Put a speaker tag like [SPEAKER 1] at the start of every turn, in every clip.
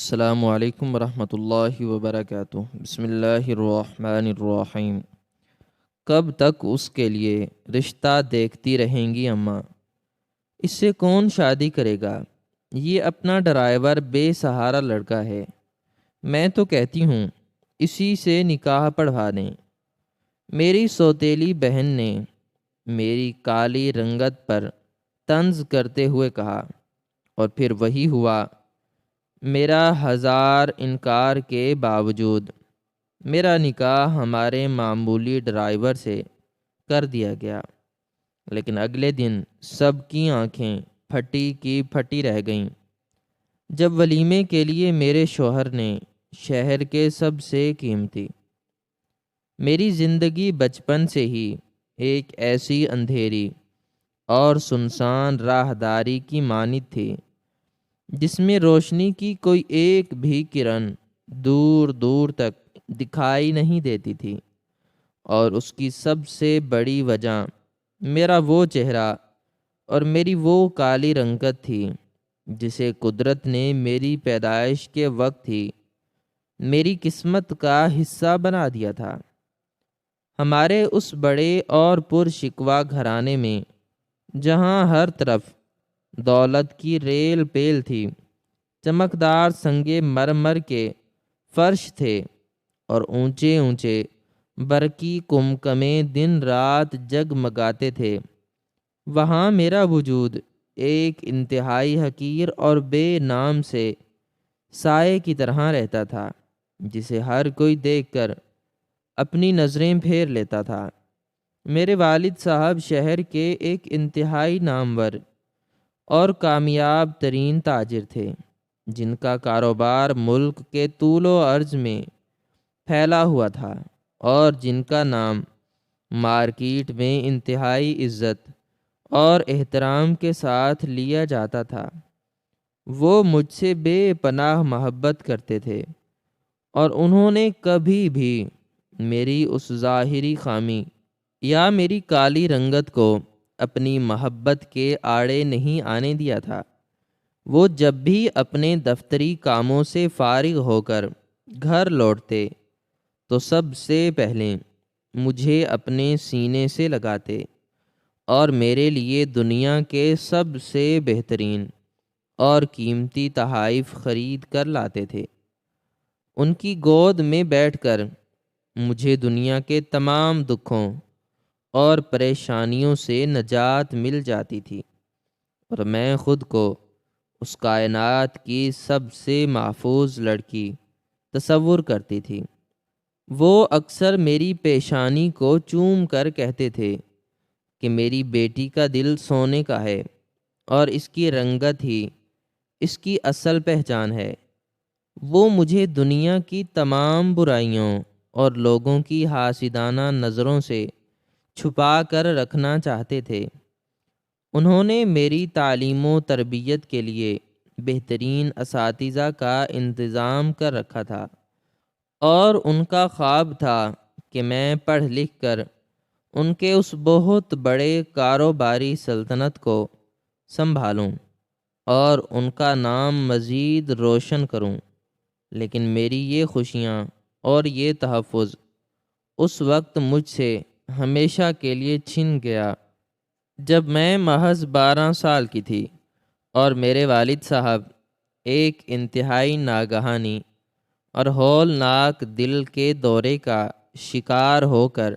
[SPEAKER 1] السلام علیکم ورحمۃ اللہ وبرکاتہ۔ بسم اللہ الرحمن الرحیم۔ کب تک اس کے لیے رشتہ دیکھتی رہیں گی اماں؟ اس سے کون شادی کرے گا؟ یہ اپنا ڈرائیور بے سہارا لڑکا ہے۔ میں تو کہتی ہوں اسی سے نکاح پڑھوا دیں۔ میری سوتیلی بہن نے میری کالی رنگت پر طنز کرتے ہوئے کہا، اور پھر وہی ہوا۔ میرا ہزار انکار کے باوجود میرا نکاح ہمارے معمولی ڈرائیور سے کر دیا گیا، لیکن اگلے دن سب کی آنکھیں پھٹی کی پھٹی رہ گئیں جب ولیمے کے لیے میرے شوہر نے شہر کے سب سے قیمتی میری زندگی بچپن سے ہی ایک ایسی اندھیری اور سنسان راہداری کی مانند تھی جس میں روشنی کی کوئی ایک بھی کرن دور دور تک دکھائی نہیں دیتی تھی، اور اس کی سب سے بڑی وجہ میرا وہ چہرہ اور میری وہ کالی رنگت تھی جسے قدرت نے میری پیدائش کے وقت ہی میری قسمت کا حصہ بنا دیا تھا۔ ہمارے اس بڑے اور پرشکوہ گھرانے میں، جہاں ہر طرف دولت کی ریل پیل تھی، چمکدار سنگے مرمر کے فرش تھے اور اونچے اونچے برقی کمکمے دن رات جگمگاتے تھے، وہاں میرا وجود ایک انتہائی حقیر اور بے نام سے سائے کی طرح رہتا تھا، جسے ہر کوئی دیکھ کر اپنی نظریں پھیر لیتا تھا۔ میرے والد صاحب شہر کے ایک انتہائی نامور اور کامیاب ترین تاجر تھے، جن کا کاروبار ملک کے طول و عرض میں پھیلا ہوا تھا اور جن کا نام مارکیٹ میں انتہائی عزت اور احترام کے ساتھ لیا جاتا تھا۔ وہ مجھ سے بے پناہ محبت کرتے تھے، اور انہوں نے کبھی بھی میری اس ظاہری خامی یا میری کالی رنگت کو اپنی محبت کے آڑے نہیں آنے دیا تھا۔ وہ جب بھی اپنے دفتری کاموں سے فارغ ہو کر گھر لوٹتے تو سب سے پہلے مجھے اپنے سینے سے لگاتے اور میرے لیے دنیا کے سب سے بہترین اور قیمتی تحائف خرید کر لاتے تھے۔ ان کی گود میں بیٹھ کر مجھے دنیا کے تمام دکھوں اور پریشانیوں سے نجات مل جاتی تھی، اور میں خود کو اس کائنات کی سب سے محفوظ لڑکی تصور کرتی تھی۔ وہ اکثر میری پیشانی کو چوم کر کہتے تھے کہ میری بیٹی کا دل سونے کا ہے، اور اس کی رنگت ہی اس کی اصل پہچان ہے۔ وہ مجھے دنیا کی تمام برائیوں اور لوگوں کی حاسدانہ نظروں سے چھپا کر رکھنا چاہتے تھے۔ انہوں نے میری تعلیم و تربیت کے لیے بہترین اساتذہ کا انتظام کر رکھا تھا، اور ان کا خواب تھا کہ میں پڑھ لکھ کر ان کے اس بہت بڑے کاروباری سلطنت کو سنبھالوں اور ان کا نام مزید روشن کروں۔ لیکن میری یہ خوشیاں اور یہ تحفظ اس وقت مجھ سے ہمیشہ کے لیے چھن گیا جب میں محض 12 سال کی تھی، اور میرے والد صاحب ایک انتہائی ناگہانی اور ہولناک دل کے دورے کا شکار ہو کر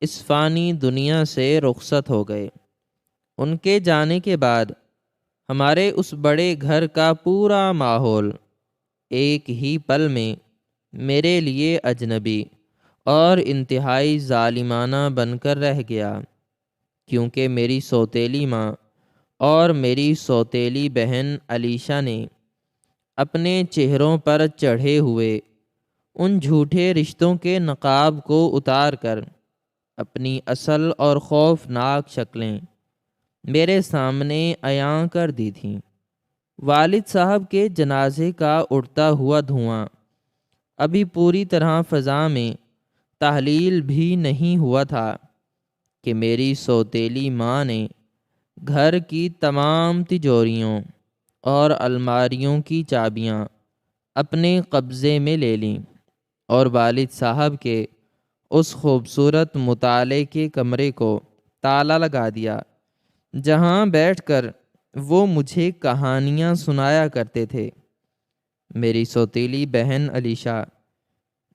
[SPEAKER 1] اس فانی دنیا سے رخصت ہو گئے۔ ان کے جانے کے بعد ہمارے اس بڑے گھر کا پورا ماحول ایک ہی پل میں میرے لیے اجنبی اور انتہائی ظالمانہ بن کر رہ گیا، کیونکہ میری سوتیلی ماں اور میری سوتیلی بہن علیشہ نے اپنے چہروں پر چڑھے ہوئے ان جھوٹے رشتوں کے نقاب کو اتار کر اپنی اصل اور خوفناک شکلیں میرے سامنے عیاں کر دی تھیں۔ والد صاحب کے جنازے کا اڑتا ہوا دھواں ابھی پوری طرح فضا میں تحلیل بھی نہیں ہوا تھا کہ میری سوتیلی ماں نے گھر کی تمام تجوریوں اور الماریوں کی چابیاں اپنے قبضے میں لے لیں اور والد صاحب کے اس خوبصورت مطالعے کے کمرے کو تالا لگا دیا جہاں بیٹھ کر وہ مجھے کہانیاں سنایا کرتے تھے۔ میری سوتیلی بہن علیشا،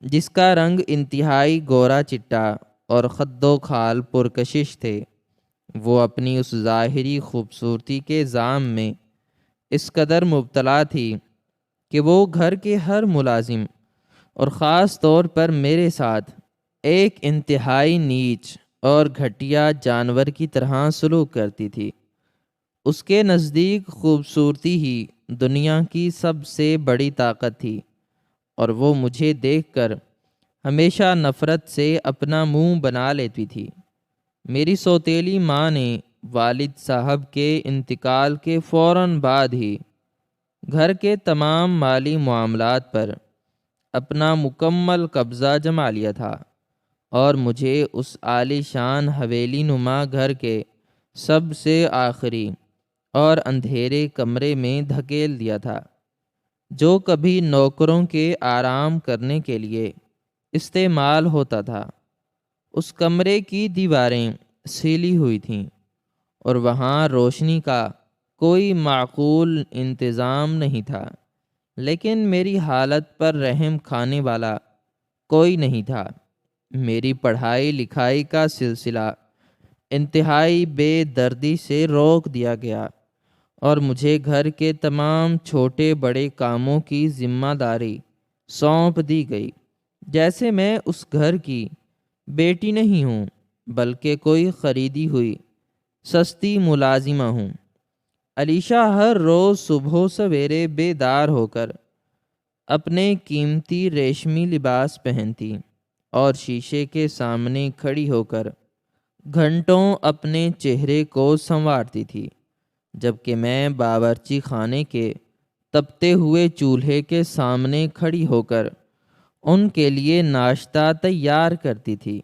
[SPEAKER 1] جس کا رنگ انتہائی گورا چٹا اور خد و خال پرکشش تھے، وہ اپنی اس ظاہری خوبصورتی کے جام میں اس قدر مبتلا تھی کہ وہ گھر کے ہر ملازم اور خاص طور پر میرے ساتھ ایک انتہائی نیچ اور گھٹیا جانور کی طرح سلوک کرتی تھی۔ اس کے نزدیک خوبصورتی ہی دنیا کی سب سے بڑی طاقت تھی، اور وہ مجھے دیکھ کر ہمیشہ نفرت سے اپنا منہ بنا لیتی تھی۔ میری سوتیلی ماں نے والد صاحب کے انتقال کے فوراً بعد ہی گھر کے تمام مالی معاملات پر اپنا مکمل قبضہ جما لیا تھا اور مجھے اس عالی شان حویلی نما گھر کے سب سے آخری اور اندھیرے کمرے میں دھکیل دیا تھا، جو کبھی نوکروں کے آرام کرنے کے لیے استعمال ہوتا تھا۔ اس کمرے کی دیواریں سیلی ہوئی تھیں اور وہاں روشنی کا کوئی معقول انتظام نہیں تھا، لیکن میری حالت پر رحم کھانے والا کوئی نہیں تھا۔ میری پڑھائی لکھائی کا سلسلہ انتہائی بے دردی سے روک دیا گیا اور مجھے گھر کے تمام چھوٹے بڑے کاموں کی ذمہ داری سونپ دی گئی، جیسے میں اس گھر کی بیٹی نہیں ہوں بلکہ کوئی خریدی ہوئی سستی ملازمہ ہوں۔ علیشا ہر روز صبح سویرے بیدار ہو کر اپنے قیمتی ریشمی لباس پہنتی اور شیشے کے سامنے کھڑی ہو کر گھنٹوں اپنے چہرے کو سنوارتی تھی، جبکہ میں باورچی خانے کے تپتے ہوئے چولہے کے سامنے کھڑی ہو کر ان کے لیے ناشتہ تیار کرتی تھی،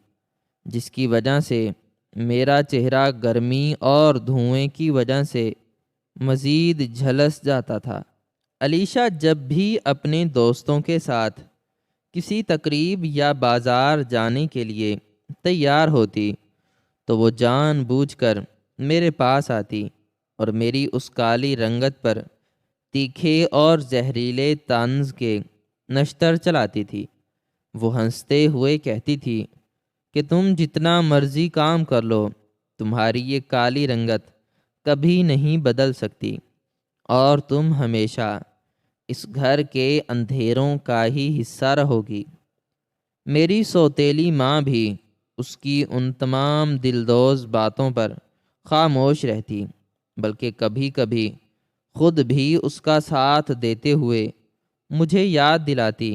[SPEAKER 1] جس کی وجہ سے میرا چہرہ گرمی اور دھوئیں کی وجہ سے مزید جھلس جاتا تھا۔ علیشا جب بھی اپنے دوستوں کے ساتھ کسی تقریب یا بازار جانے کے لیے تیار ہوتی تو وہ جان بوجھ کر میرے پاس آتی اور میری اس کالی رنگت پر تیکھے اور زہریلے طنز کے نشتر چلاتی تھی۔ وہ ہنستے ہوئے کہتی تھی کہ تم جتنا مرضی کام کر لو، تمہاری یہ کالی رنگت کبھی نہیں بدل سکتی اور تم ہمیشہ اس گھر کے اندھیروں کا ہی حصہ رہوگی۔ میری سوتیلی ماں بھی اس کی ان تمام دلدوز باتوں پر خاموش رہتی، بلکہ کبھی کبھی خود بھی اس کا ساتھ دیتے ہوئے مجھے یاد دلاتی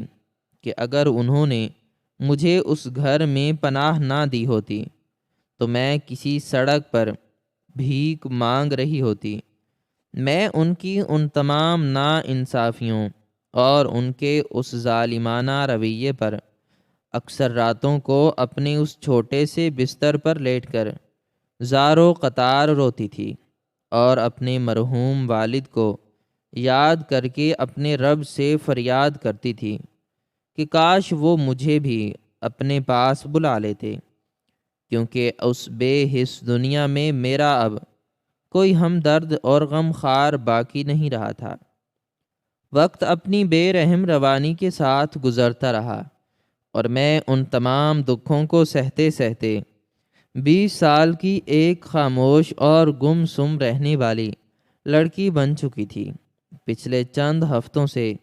[SPEAKER 1] کہ اگر انہوں نے مجھے اس گھر میں پناہ نہ دی ہوتی تو میں کسی سڑک پر بھیک مانگ رہی ہوتی۔ میں ان کی ان تمام ناانصافیوں اور ان کے اس ظالمانہ رویے پر اکثر راتوں کو اپنے اس چھوٹے سے بستر پر لیٹ کر زار و قطار روتی تھی اور اپنے مرحوم والد کو یاد کر کے اپنے رب سے فریاد کرتی تھی کہ کاش وہ مجھے بھی اپنے پاس بلا لیتے، کیونکہ اس بے حس دنیا میں میرا اب کوئی ہمدرد اور غم خوار باقی نہیں رہا تھا۔ وقت اپنی بے رحم روانی کے ساتھ گزرتا رہا اور میں ان تمام دکھوں کو سہتے سہتے 20 سال کی ایک خاموش اور گم سم رہنے والی لڑکی بن چکی تھی۔ پچھلے چند ہفتوں سے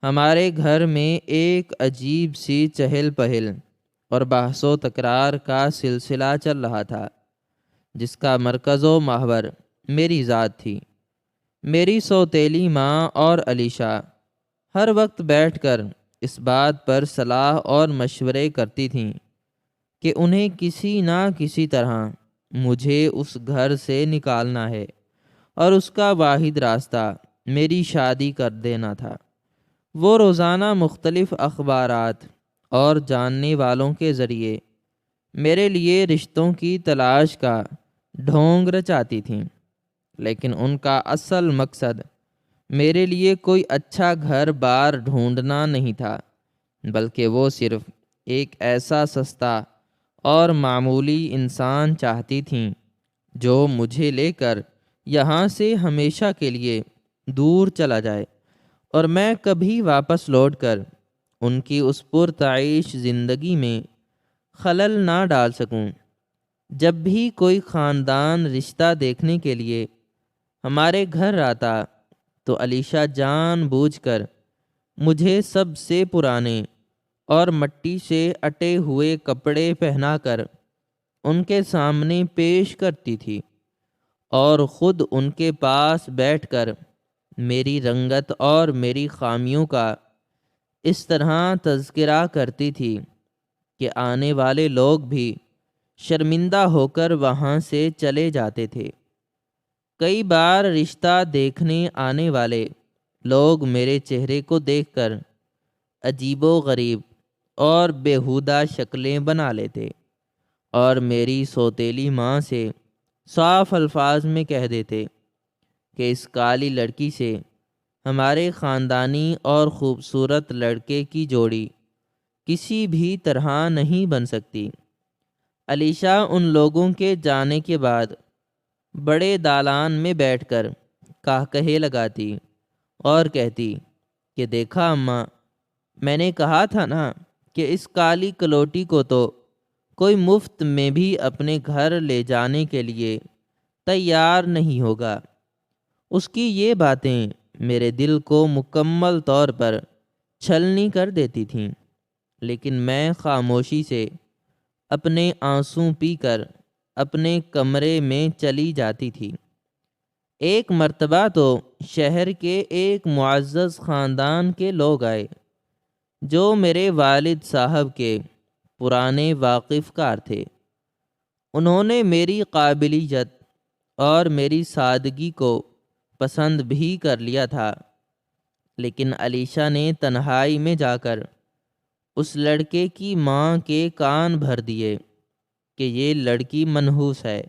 [SPEAKER 1] ہمارے گھر میں ایک عجیب سی چہل پہل اور بحث و تکرار کا سلسلہ چل رہا تھا، جس کا مرکز و محور میری ذات تھی۔ میری سوتیلی ماں اور علیشا ہر وقت بیٹھ کر اس بات پر صلاح اور مشورے کرتی تھیں کہ انہیں کسی نہ کسی طرح مجھے اس گھر سے نکالنا ہے اور اس کا واحد راستہ میری شادی کر دینا تھا۔ وہ روزانہ مختلف اخبارات اور جاننے والوں کے ذریعے میرے لیے رشتوں کی تلاش کا ڈھونگ رچاتی تھیں، لیکن ان کا اصل مقصد میرے لیے کوئی اچھا گھر بار ڈھونڈنا نہیں تھا، بلکہ وہ صرف ایک ایسا سستا اور معمولی انسان چاہتی تھیں جو مجھے لے کر یہاں سے ہمیشہ کے لیے دور چلا جائے اور میں کبھی واپس لوٹ کر ان کی اس پرتعیش زندگی میں خلل نہ ڈال سکوں۔ جب بھی کوئی خاندان رشتہ دیکھنے کے لیے ہمارے گھر آتا تو علیشہ جان بوجھ کر مجھے سب سے پرانے اور مٹی سے اٹے ہوئے کپڑے پہنا کر ان کے سامنے پیش کرتی تھی اور خود ان کے پاس بیٹھ کر میری رنگت اور میری خامیوں کا اس طرح تذکرہ کرتی تھی کہ آنے والے لوگ بھی شرمندہ ہو کر وہاں سے چلے جاتے تھے۔ کئی بار رشتہ دیکھنے آنے والے لوگ میرے چہرے کو دیکھ کر عجیب و غریب اور بیہودہ شکلیں بنا لیتے اور میری سوتیلی ماں سے صاف الفاظ میں کہہ دیتے کہ اس کالی لڑکی سے ہمارے خاندانی اور خوبصورت لڑکے کی جوڑی کسی بھی طرح نہیں بن سکتی۔ علیشہ ان لوگوں کے جانے کے بعد بڑے دالان میں بیٹھ کر کہے لگاتی اور کہتی کہ دیکھا اماں، میں نے کہا تھا نا کہ اس کالی کلوٹی کو تو کوئی مفت میں بھی اپنے گھر لے جانے کے لیے تیار نہیں ہوگا۔ اس کی یہ باتیں میرے دل کو مکمل طور پر چھلنی کر دیتی تھیں، لیکن میں خاموشی سے اپنے آنسو پی کر اپنے کمرے میں چلی جاتی تھی۔ ایک مرتبہ تو شہر کے ایک معزز خاندان کے لوگ آئے جو میرے والد صاحب کے پرانے واقف کار تھے۔ انہوں نے میری قابلیت اور میری سادگی کو پسند بھی کر لیا تھا، لیکن علیشہ نے تنہائی میں جا کر اس لڑکے کی ماں کے کان بھر دیے کہ یہ لڑکی منحوس ہے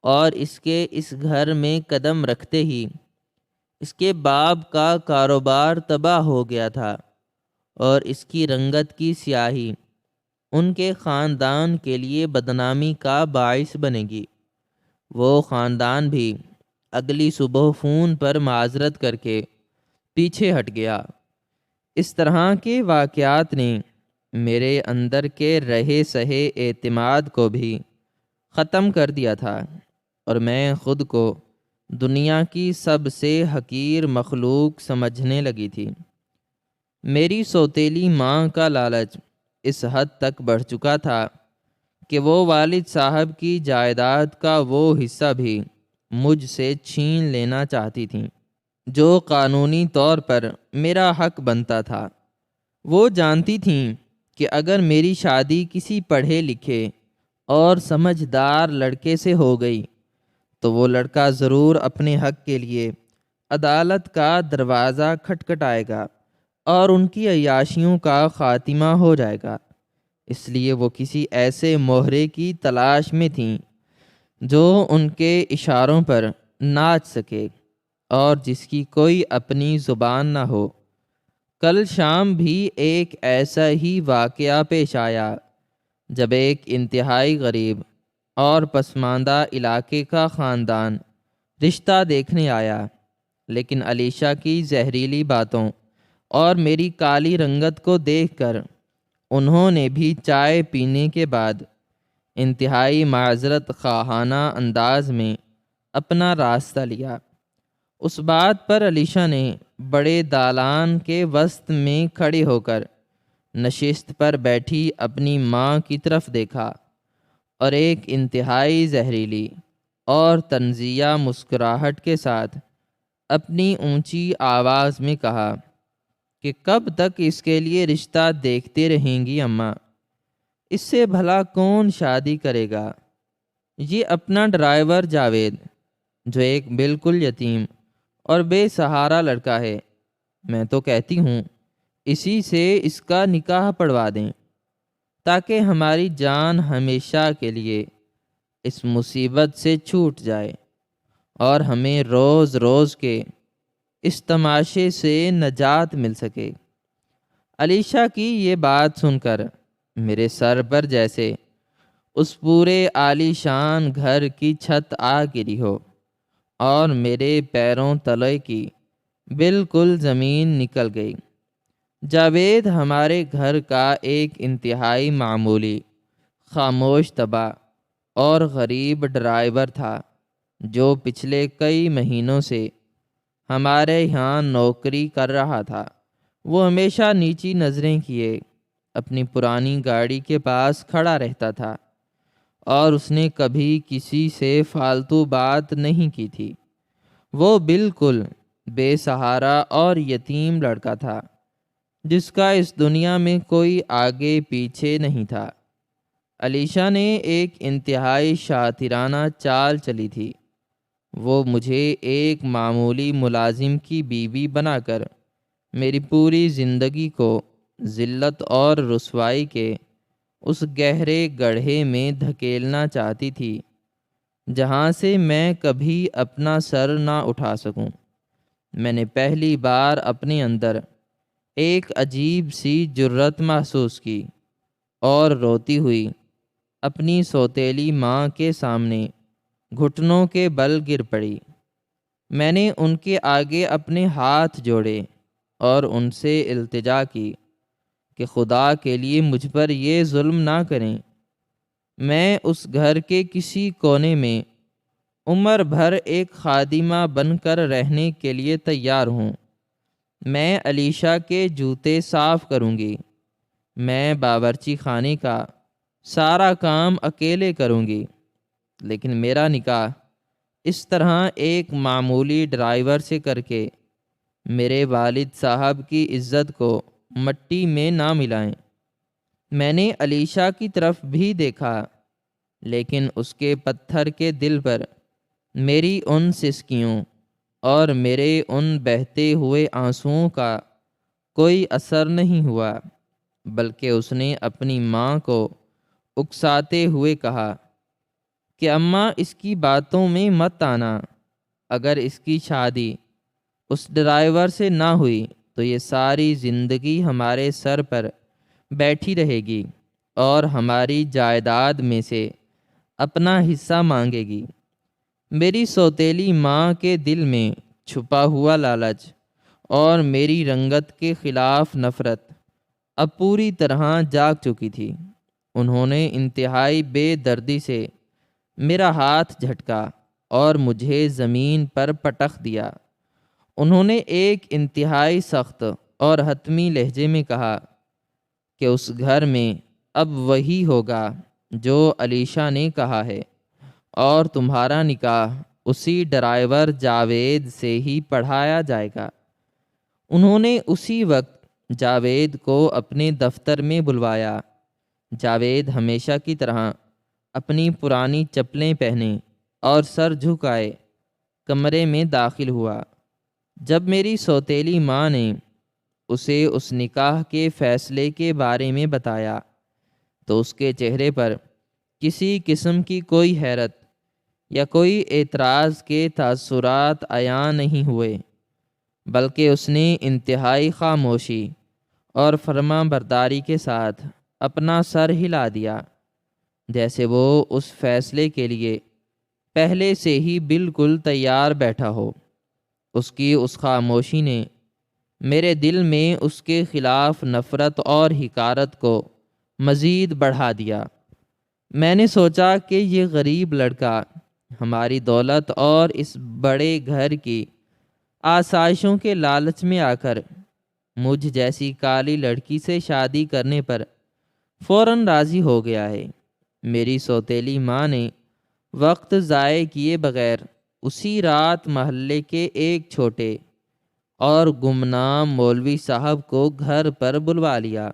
[SPEAKER 1] اور اس کے اس گھر میں قدم رکھتے ہی اس کے باپ کا کاروبار تباہ ہو گیا تھا اور اس کی رنگت کی سیاہی ان کے خاندان کے لیے بدنامی کا باعث بنے گی۔ وہ خاندان بھی اگلی صبح فون پر معذرت کر کے پیچھے ہٹ گیا۔ اس طرح کے واقعات نے میرے اندر کے رہے سہے اعتماد کو بھی ختم کر دیا تھا اور میں خود کو دنیا کی سب سے حقیر مخلوق سمجھنے لگی تھی۔ میری سوتیلی ماں کا لالچ اس حد تک بڑھ چکا تھا کہ وہ والد صاحب کی جائیداد کا وہ حصہ بھی مجھ سے چھین لینا چاہتی تھیں جو قانونی طور پر میرا حق بنتا تھا۔ وہ جانتی تھیں کہ اگر میری شادی کسی پڑھے لکھے اور سمجھدار لڑکے سے ہو گئی تو وہ لڑکا ضرور اپنے حق کے لیے عدالت کا دروازہ کھٹکھٹائے گا اور ان کی عیاشیوں کا خاتمہ ہو جائے گا۔ اس لیے وہ کسی ایسے مہرے کی تلاش میں تھیں جو ان کے اشاروں پر ناچ سکے اور جس کی کوئی اپنی زبان نہ ہو۔ کل شام بھی ایک ایسا ہی واقعہ پیش آیا جب ایک انتہائی غریب اور پسماندہ علاقے کا خاندان رشتہ دیکھنے آیا، لیکن علیشہ کی زہریلی باتوں اور میری کالی رنگت کو دیکھ کر انہوں نے بھی چائے پینے کے بعد انتہائی معذرت خواہانہ انداز میں اپنا راستہ لیا۔ اس بات پر علیشہ نے بڑے دالان کے وسط میں کھڑے ہو کر نشست پر بیٹھی اپنی ماں کی طرف دیکھا اور ایک انتہائی زہریلی اور طنزیہ مسکراہٹ کے ساتھ اپنی اونچی آواز میں کہا کہ کب تک اس کے لیے رشتہ دیکھتے رہیں گی اماں؟ اس سے بھلا کون شادی کرے گا؟ یہ اپنا ڈرائیور جاوید جو ایک بالکل یتیم اور بے سہارا لڑکا ہے، میں تو کہتی ہوں اسی سے اس کا نکاح پڑھوا دیں تاکہ ہماری جان ہمیشہ کے لیے اس مصیبت سے چھوٹ جائے اور ہمیں روز روز کے اس تماشے سے نجات مل سکے۔ علیشا کی یہ بات سن کر میرے سر پر جیسے اس پورے عالی شان گھر کی چھت آ گری ہو اور میرے پیروں تلے کی بالکل زمین نکل گئی۔ جاوید ہمارے گھر کا ایک انتہائی معمولی، خاموش طبع اور غریب ڈرائیور تھا، جو پچھلے کئی مہینوں سے ہمارے یہاں نوکری کر رہا تھا۔ وہ ہمیشہ نیچی نظریں کیے اپنی پرانی گاڑی کے پاس کھڑا رہتا تھا اور اس نے کبھی کسی سے فالتو بات نہیں کی تھی۔ وہ بالکل بے سہارا اور یتیم لڑکا تھا، جس کا اس دنیا میں کوئی آگے پیچھے نہیں تھا۔ علیشا نے ایک انتہائی شاطرانہ چال چلی تھی۔ وہ مجھے ایک معمولی ملازم کی بیوی بنا کر میری پوری زندگی کو ذلت اور رسوائی کے اس گہرے گڑھے میں دھکیلنا چاہتی تھی جہاں سے میں کبھی اپنا سر نہ اٹھا سکوں۔ میں نے پہلی بار اپنے اندر ایک عجیب سی جرأت محسوس کی اور روتی ہوئی اپنی سوتیلی ماں کے سامنے گھٹنوں کے بل گر پڑی۔ میں نے ان کے آگے اپنے ہاتھ جوڑے اور ان سے التجا کی کہ خدا کے لیے مجھ پر یہ ظلم نہ کریں۔ میں اس گھر کے کسی کونے میں عمر بھر ایک خادمہ بن کر رہنے کے لیے تیار ہوں۔ میں علیشا کے جوتے صاف کروں گی، میں باورچی خانے کا سارا کام اکیلے کروں گی، لیکن میرا نکاح اس طرح ایک معمولی ڈرائیور سے کر کے میرے والد صاحب کی عزت کو مٹی میں نہ ملائیں۔ میں نے علیشا کی طرف بھی دیکھا، لیکن اس کے پتھر کے دل پر میری ان سسکیوں اور میرے ان بہتے ہوئے آنسوؤں کا کوئی اثر نہیں ہوا، بلکہ اس نے اپنی ماں کو اکساتے ہوئے کہا کہ اماں اس کی باتوں میں مت آنا۔ اگر اس کی شادی اس ڈرائیور سے نہ ہوئی تو یہ ساری زندگی ہمارے سر پر بیٹھی رہے گی اور ہماری جائیداد میں سے اپنا حصہ مانگے گی۔ میری سوتیلی ماں کے دل میں چھپا ہوا لالچ اور میری رنگت کے خلاف نفرت اب پوری طرح جاگ چکی تھی۔ انہوں نے انتہائی بے دردی سے میرا ہاتھ جھٹکا اور مجھے زمین پر پٹخ دیا۔ انہوں نے ایک انتہائی سخت اور حتمی لہجے میں کہا کہ اس گھر میں اب وہی ہوگا جو علیشا نے کہا ہے، اور تمہارا نکاح اسی ڈرائیور جاوید سے ہی پڑھایا جائے گا۔ انہوں نے اسی وقت جاوید کو اپنے دفتر میں بلوایا۔ جاوید ہمیشہ کی طرح اپنی پرانی چپلیں پہنے اور سر جھکائے کمرے میں داخل ہوا۔ جب میری سوتیلی ماں نے اسے اس نکاح کے فیصلے کے بارے میں بتایا تو اس کے چہرے پر کسی قسم کی کوئی حیرت یا کوئی اعتراض کے تاثرات عیاں نہیں ہوئے، بلکہ اس نے انتہائی خاموشی اور فرما برداری کے ساتھ اپنا سر ہلا دیا، جیسے وہ اس فیصلے کے لیے پہلے سے ہی بالکل تیار بیٹھا ہو۔ اس کی اس خاموشی نے میرے دل میں اس کے خلاف نفرت اور حقارت کو مزید بڑھا دیا۔ میں نے سوچا کہ یہ غریب لڑکا ہماری دولت اور اس بڑے گھر کی آسائشوں کے لالچ میں آ کر مجھ جیسی کالی لڑکی سے شادی کرنے پر فوراً راضی ہو گیا ہے۔ میری سوتیلی ماں نے وقت ضائع کیے بغیر اسی رات محلے کے ایک چھوٹے اور گمنام مولوی صاحب کو گھر پر بلوا لیا۔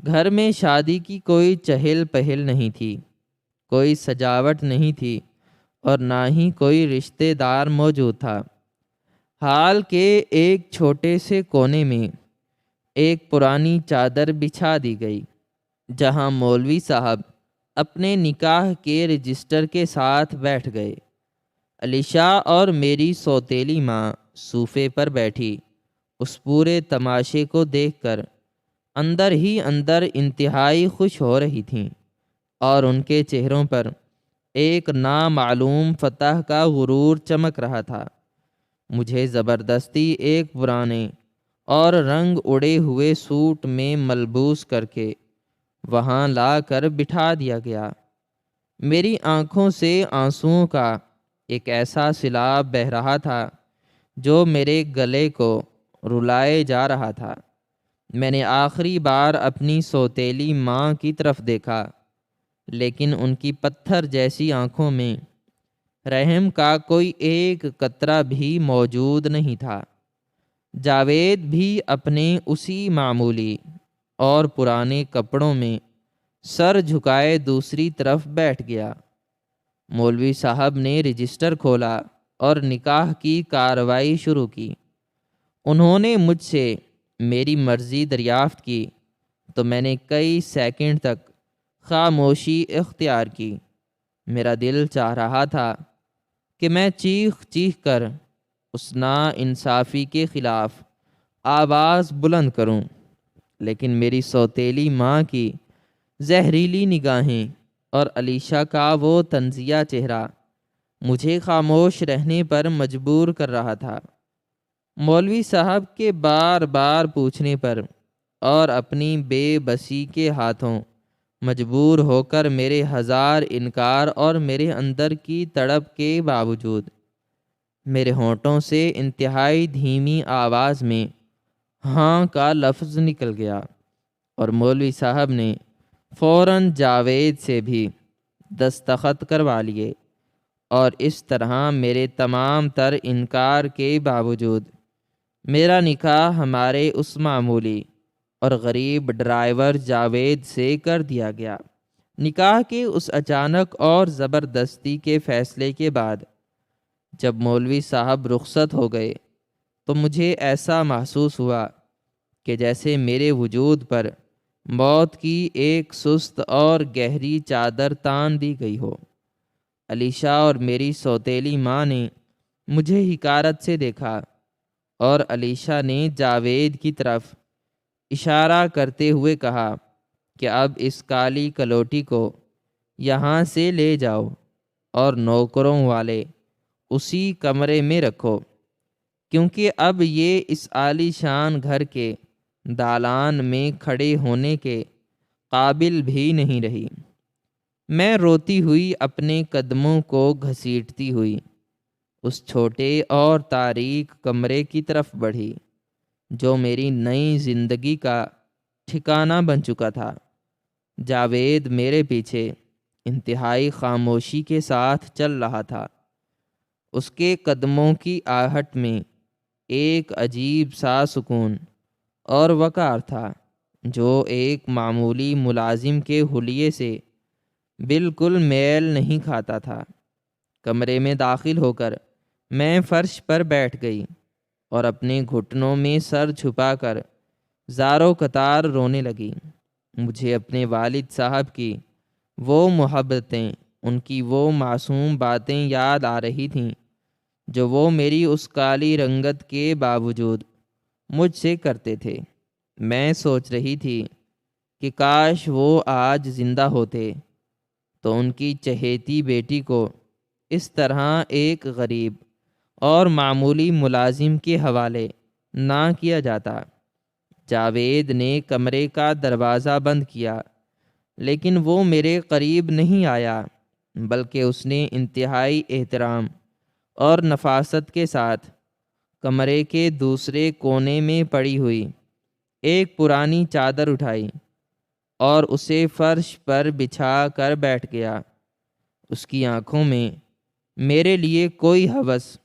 [SPEAKER 1] گھر میں شادی کی کوئی چہل پہل نہیں تھی، کوئی سجاوٹ نہیں تھی اور نہ ہی کوئی رشتہ دار موجود تھا۔ ہال کے ایک چھوٹے سے کونے میں ایک پرانی چادر بچھا دی گئی، جہاں مولوی صاحب اپنے نکاح کے رجسٹر کے ساتھ بیٹھ گئے۔ علیشا اور میری سوتیلی ماں صوفے پر بیٹھی اس پورے تماشے کو دیکھ کر اندر ہی اندر انتہائی خوش ہو رہی تھیں، اور ان کے چہروں پر ایک نامعلوم فتح کا غرور چمک رہا تھا۔ مجھے زبردستی ایک پرانے اور رنگ اڑے ہوئے سوٹ میں ملبوس کر کے وہاں لا کر بٹھا دیا گیا۔ میری آنکھوں سے آنسوؤں کا ایک ایسا سیلاب بہہ رہا تھا جو میرے گلے کو رلائے جا رہا تھا۔ میں نے آخری بار اپنی سوتیلی ماں کی طرف دیکھا، لیکن ان کی پتھر جیسی آنکھوں میں رحم کا کوئی ایک قطرہ بھی موجود نہیں تھا۔ جاوید بھی اپنے اسی معمولی اور پرانے کپڑوں میں سر جھکائے دوسری طرف بیٹھ گیا۔ مولوی صاحب نے رجسٹر کھولا اور نکاح کی کارروائی شروع کی۔ انہوں نے مجھ سے میری مرضی دریافت کی تو میں نے کئی سیکنڈ تک خاموشی اختیار کی۔ میرا دل چاہ رہا تھا کہ میں چیخ چیخ کر اس ناانصافی کے خلاف آواز بلند کروں، لیکن میری سوتیلی ماں کی زہریلی نگاہیں اور علیشہ کا وہ طنزیہ چہرہ مجھے خاموش رہنے پر مجبور کر رہا تھا۔ مولوی صاحب کے بار بار پوچھنے پر اور اپنی بے بسی کے ہاتھوں مجبور ہو کر میرے ہزار انکار اور میرے اندر کی تڑپ کے باوجود میرے ہونٹوں سے انتہائی دھیمی آواز میں ہاں کا لفظ نکل گیا، اور مولوی صاحب نے فوراً جاوید سے بھی دستخط کروا لیے، اور اس طرح میرے تمام تر انکار کے باوجود میرا نکاح ہمارے اس معمولی اور غریب ڈرائیور جاوید سے کر دیا گیا۔ نکاح کے اس اچانک اور زبردستی کے فیصلے کے بعد جب مولوی صاحب رخصت ہو گئے تو مجھے ایسا محسوس ہوا کہ جیسے میرے وجود پر موت کی ایک سست اور گہری چادر تان دی گئی ہو۔ علیشہ اور میری سوتیلی ماں نے مجھے حقارت سے دیکھا، اور علیشہ نے جاوید کی طرف اشارہ کرتے ہوئے کہا کہ اب اس کالی کلوٹی کو یہاں سے لے جاؤ اور نوکروں والے اسی کمرے میں رکھو، کیونکہ اب یہ اس عالی شان گھر کے دالان میں کھڑے ہونے کے قابل بھی نہیں رہی۔ میں روتی ہوئی اپنے قدموں کو گھسیٹتی ہوئی اس چھوٹے اور تاریک کمرے کی طرف بڑھی جو میری نئی زندگی کا ٹھکانہ بن چکا تھا۔ جاوید میرے پیچھے انتہائی خاموشی کے ساتھ چل رہا تھا۔ اس کے قدموں کی آہٹ میں ایک عجیب سا سکون اور وقار تھا جو ایک معمولی ملازم کے حلیے سے بالکل میل نہیں کھاتا تھا۔ کمرے میں داخل ہو کر میں فرش پر بیٹھ گئی اور اپنے گھٹنوں میں سر چھپا کر زاروں قطار رونے لگی۔ مجھے اپنے والد صاحب کی وہ محبتیں، ان کی وہ معصوم باتیں یاد آ رہی تھیں جو وہ میری اس کالی رنگت کے باوجود مجھ سے کرتے تھے۔ میں سوچ رہی تھی کہ کاش وہ آج زندہ ہوتے تو ان کی چہیتی بیٹی کو اس طرح ایک غریب اور معمولی ملازم کے حوالے نہ کیا جاتا۔ جاوید نے کمرے کا دروازہ بند کیا، لیکن وہ میرے قریب نہیں آیا، بلکہ اس نے انتہائی احترام اور نفاست کے ساتھ کمرے کے دوسرے کونے میں پڑی ہوئی ایک پرانی چادر اٹھائی اور اسے فرش پر بچھا کر بیٹھ گیا۔ اس کی آنکھوں میں میرے لیے کوئی ہوس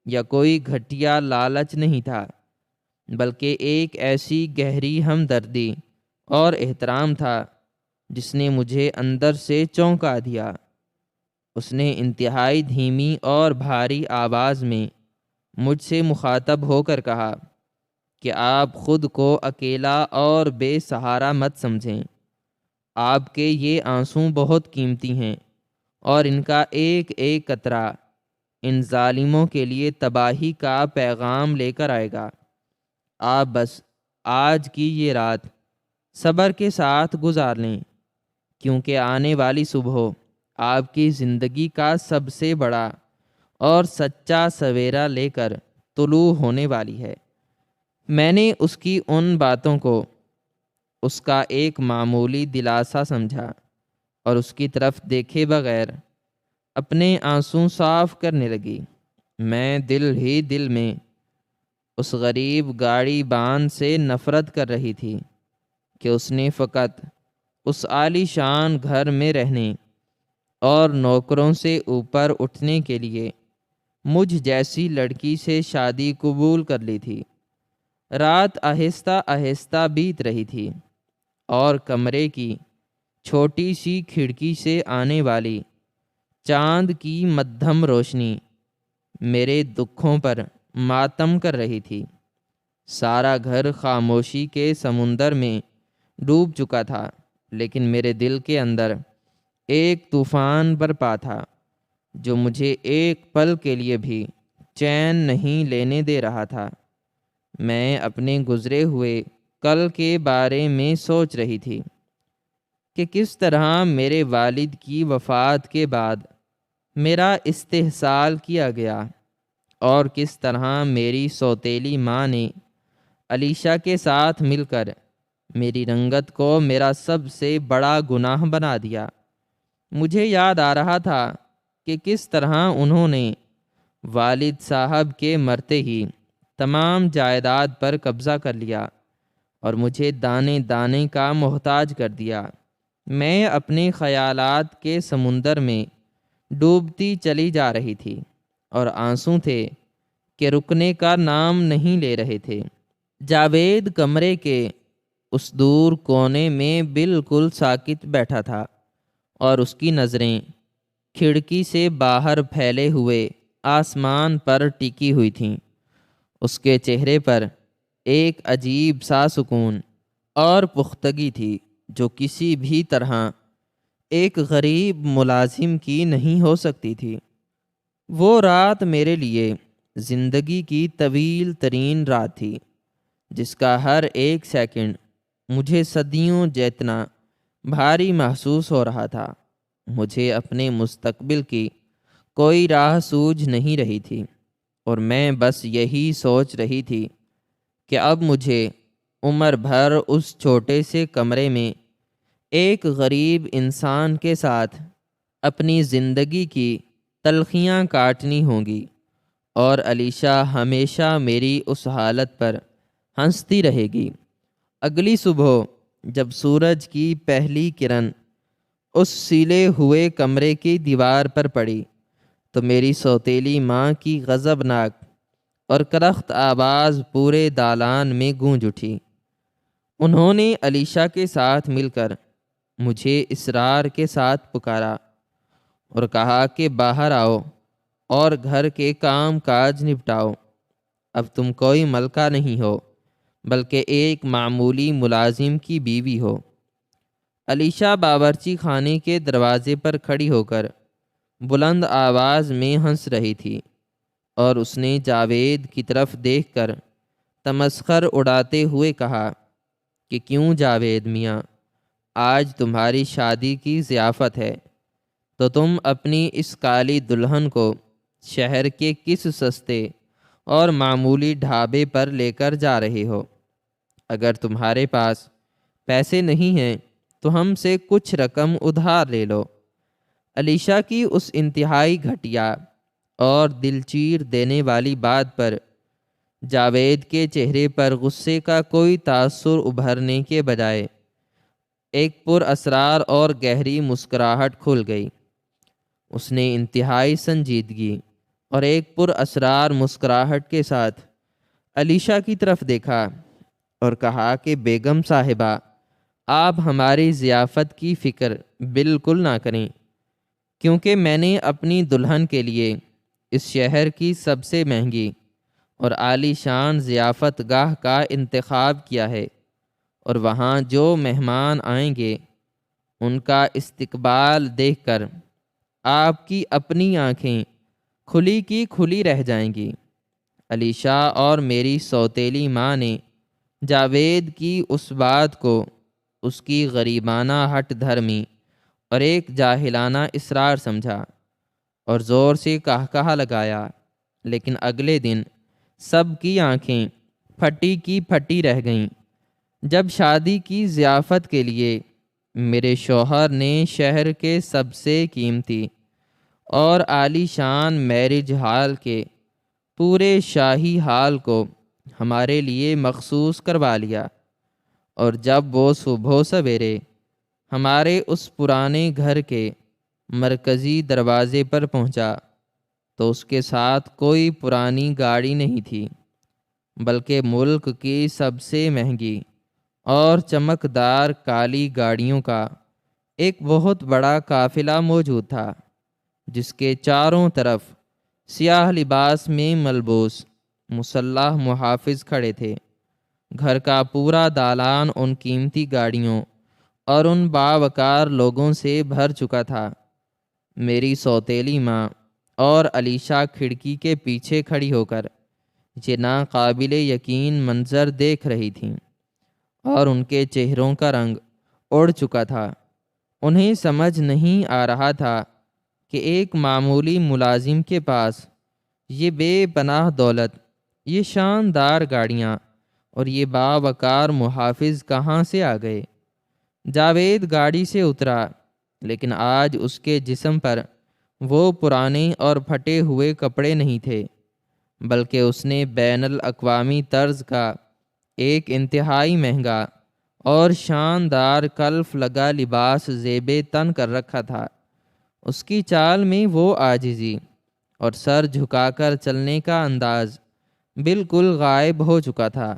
[SPEAKER 1] یا کوئی گھٹیا لالچ نہیں تھا، بلکہ ایک ایسی گہری ہمدردی اور احترام تھا جس نے مجھے اندر سے چونکا دیا۔ اس نے انتہائی دھیمی اور بھاری آواز میں مجھ سے مخاطب ہو کر کہا کہ آپ خود کو اکیلا اور بے سہارا مت سمجھیں۔ آپ کے یہ آنسو بہت قیمتی ہیں، اور ان کا ایک ایک قطرہ ان ظالموں کے لیے تباہی کا پیغام لے کر آئے گا۔ آپ بس آج کی یہ رات صبر کے ساتھ گزار لیں، کیونکہ آنے والی صبح آپ کی زندگی کا سب سے بڑا اور سچا سویرا لے کر طلوع ہونے والی ہے۔ میں نے اس کی ان باتوں کو اس کا ایک معمولی دلاسا سمجھا اور اس کی طرف دیکھے بغیر اپنے آنسوں صاف کرنے لگی۔ میں دل ہی دل میں اس غریب گاڑی بان سے نفرت کر رہی تھی کہ اس نے فقط اس عالی شان گھر میں رہنے اور نوکروں سے اوپر اٹھنے کے لیے مجھ جیسی لڑکی سے شادی قبول کر لی تھی۔ رات آہستہ آہستہ بیت رہی تھی اور کمرے کی چھوٹی سی کھڑکی سے آنے والی چاند کی مدھم روشنی میرے دکھوں پر ماتم کر رہی تھی۔ سارا گھر خاموشی کے سمندر میں ڈوب چکا تھا، لیکن میرے دل کے اندر ایک طوفان برپا تھا جو مجھے ایک پل کے لیے بھی چین نہیں لینے دے رہا تھا۔ میں اپنے گزرے ہوئے کل کے بارے میں سوچ رہی تھی کہ کس طرح میرے والد کی وفات کے بعد میرا استحصال کیا گیا اور کس طرح میری سوتیلی ماں نے علیشہ کے ساتھ مل کر میری رنگت کو میرا سب سے بڑا گناہ بنا دیا۔ مجھے یاد آ رہا تھا کہ کس طرح انہوں نے والد صاحب کے مرتے ہی تمام جائیداد پر قبضہ کر لیا اور مجھے دانے دانے کا محتاج کر دیا۔ میں اپنے خیالات کے سمندر میں ڈوبتی چلی جا رہی تھی اور آنسو تھے کہ رکنے کا نام نہیں لے رہے تھے۔ جاوید کمرے کے اس دور کونے میں بالکل ساکت بیٹھا تھا اور اس کی نظریں کھڑکی سے باہر پھیلے ہوئے آسمان پر ٹکی ہوئی تھیں۔ اس کے چہرے پر ایک عجیب سا سکون اور پختگی تھی جو کسی بھی طرح ایک غریب ملازم کی نہیں ہو سکتی تھی۔ وہ رات میرے لیے زندگی کی طویل ترین رات تھی، جس کا ہر ایک سیکنڈ مجھے صدیوں جتنا بھاری محسوس ہو رہا تھا۔ مجھے اپنے مستقبل کی کوئی راہ سوجھ نہیں رہی تھی اور میں بس یہی سوچ رہی تھی کہ اب مجھے عمر بھر اس چھوٹے سے کمرے میں ایک غریب انسان کے ساتھ اپنی زندگی کی تلخیاں کاٹنی ہوں گی، اور علیشہ ہمیشہ میری اس حالت پر ہنستی رہے گی۔ اگلی صبح جب سورج کی پہلی کرن اس سیلے ہوئے کمرے کی دیوار پر پڑی تو میری سوتیلی ماں کی غضبناک اور کرخت آواز پورے دالان میں گونج اٹھی۔ انہوں نے علیشہ کے ساتھ مل کر مجھے اصرار کے ساتھ پکارا اور کہا کہ باہر آؤ اور گھر کے کام کاج نپٹاؤ۔ اب تم کوئی ملکہ نہیں ہو بلکہ ایک معمولی ملازم کی بیوی ہو۔ علیشہ باورچی خانے کے دروازے پر کھڑی ہو کر بلند آواز میں ہنس رہی تھی اور اس نے جاوید کی طرف دیکھ کر تمسخر اڑاتے ہوئے کہا کہ کیوں جاوید میاں، آج تمہاری شادی کی ضیافت ہے تو تم اپنی اس کالی دلہن کو شہر کے کس سستے اور معمولی ڈھابے پر لے کر جا رہے ہو؟ اگر تمہارے پاس پیسے نہیں ہیں تو ہم سے کچھ رقم ادھار لے لو۔ علیشہ کی اس انتہائی گھٹیا اور دل چیر دینے والی بات پر جاوید کے چہرے پر غصے کا کوئی تاثر ابھرنے کے بجائے ایک پر اسرار اور گہری مسکراہٹ کھل گئی۔ اس نے انتہائی سنجیدگی اور ایک پر اسرار مسکراہٹ کے ساتھ علیشہ کی طرف دیکھا اور کہا کہ بیگم صاحبہ، آپ ہماری ضیافت کی فکر بالکل نہ کریں، کیونکہ میں نے اپنی دلہن کے لیے اس شہر کی سب سے مہنگی اور عالی شان ضیافت گاہ کا انتخاب کیا ہے، اور وہاں جو مہمان آئیں گے ان کا استقبال دیکھ کر آپ کی اپنی آنکھیں کھلی کی کھلی رہ جائیں گی۔ علیشا اور میری سوتیلی ماں نے جاوید کی اس بات کو اس کی غریبانہ ہٹ دھرمی اور ایک جاہلانہ اصرار سمجھا اور زور سے کہا لگایا، لیکن اگلے دن سب کی آنکھیں پھٹی کی پھٹی رہ گئیں جب شادی کی ضیافت کے لیے میرے شوہر نے شہر کے سب سے قیمتی اور عالی شان میرج ہال کے پورے شاہی ہال کو ہمارے لیے مخصوص کروا لیا، اور جب وہ صبح سویرے ہمارے اس پرانے گھر کے مرکزی دروازے پر پہنچا تو اس کے ساتھ کوئی پرانی گاڑی نہیں تھی، بلکہ ملک کی سب سے مہنگی اور چمکدار کالی گاڑیوں کا ایک بہت بڑا قافلہ موجود تھا، جس کے چاروں طرف سیاہ لباس میں ملبوس مسلح محافظ کھڑے تھے۔ گھر کا پورا دالان ان قیمتی گاڑیوں اور ان باوقار لوگوں سے بھر چکا تھا۔ میری سوتیلی ماں اور علیشا کھڑکی کے پیچھے کھڑی ہو کر یہ ناقابل یقین منظر دیکھ رہی تھیں، اور ان کے چہروں کا رنگ اڑ چکا تھا۔ انہیں سمجھ نہیں آ رہا تھا کہ ایک معمولی ملازم کے پاس یہ بے پناہ دولت، یہ شاندار گاڑیاں اور یہ باوقار محافظ کہاں سے آ گئے۔ جاوید گاڑی سے اترا، لیکن آج اس کے جسم پر وہ پرانے اور پھٹے ہوئے کپڑے نہیں تھے، بلکہ اس نے بین الاقوامی طرز کا ایک انتہائی مہنگا اور شاندار کلف لگا لباس زیب تن کر رکھا تھا۔ اس کی چال میں وہ عاجزی اور سر جھکا کر چلنے کا انداز بالکل غائب ہو چکا تھا،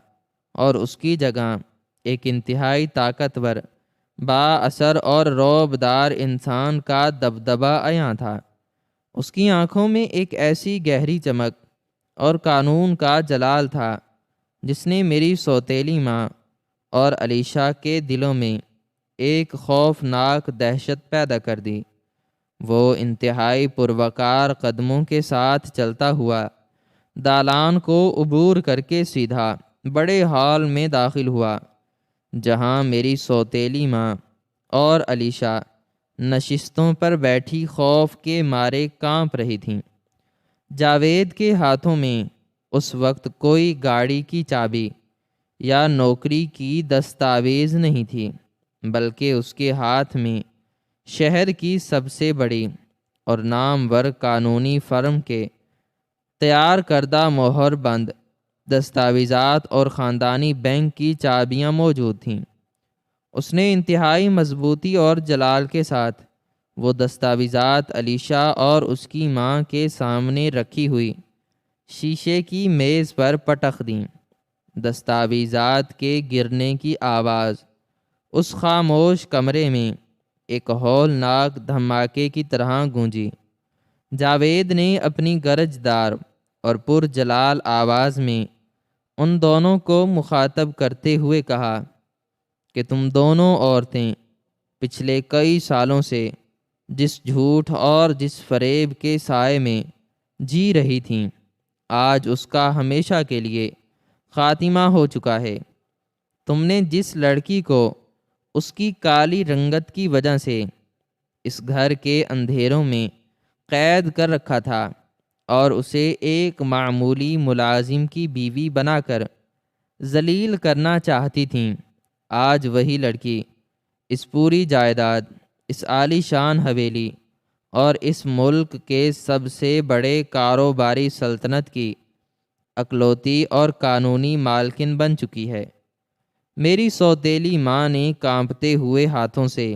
[SPEAKER 1] اور اس کی جگہ ایک انتہائی طاقتور، با اثر اور رعبدار انسان کا دبدبہ عیاں تھا۔ اس کی آنکھوں میں ایک ایسی گہری چمک اور قانون کا جلال تھا جس نے میری سوتیلی ماں اور علیشا کے دلوں میں ایک خوفناک دہشت پیدا کر دی۔ وہ انتہائی پروقار قدموں کے ساتھ چلتا ہوا دالان کو عبور کر کے سیدھا بڑے ہال میں داخل ہوا، جہاں میری سوتیلی ماں اور علیشا نشستوں پر بیٹھی خوف کے مارے کانپ رہی تھیں۔ جاوید کے ہاتھوں میں اس وقت کوئی گاڑی کی چابی یا نوکری کی دستاویز نہیں تھی، بلکہ اس کے ہاتھ میں شہر کی سب سے بڑی اور نامور قانونی فرم کے تیار کردہ مہر بند دستاویزات اور خاندانی بینک کی چابیاں موجود تھیں۔ اس نے انتہائی مضبوطی اور جلال کے ساتھ وہ دستاویزات علیشا اور اس کی ماں کے سامنے رکھی ہوئی شیشے کی میز پر پٹخ دیں۔ دستاویزات کے گرنے کی آواز اس خاموش کمرے میں ایک ہولناک دھماکے کی طرح گونجی۔ جاوید نے اپنی گرجدار اور پرجلال آواز میں ان دونوں کو مخاطب کرتے ہوئے کہا کہ تم دونوں عورتیں پچھلے کئی سالوں سے جس جھوٹ اور جس فریب کے سائے میں جی رہی تھیں، آج اس کا ہمیشہ کے لیے خاتمہ ہو چکا ہے۔ تم نے جس لڑکی کو اس کی کالی رنگت کی وجہ سے اس گھر کے اندھیروں میں قید کر رکھا تھا اور اسے ایک معمولی ملازم کی بیوی بنا کر ذلیل کرنا چاہتی تھیں، آج وہی لڑکی اس پوری جائیداد، اس عالی شان حویلی اور اس ملک کے سب سے بڑے کاروباری سلطنت کی اکلوتی اور قانونی مالکن بن چکی ہے۔ میری سوتیلی ماں نے کانپتے ہوئے ہاتھوں سے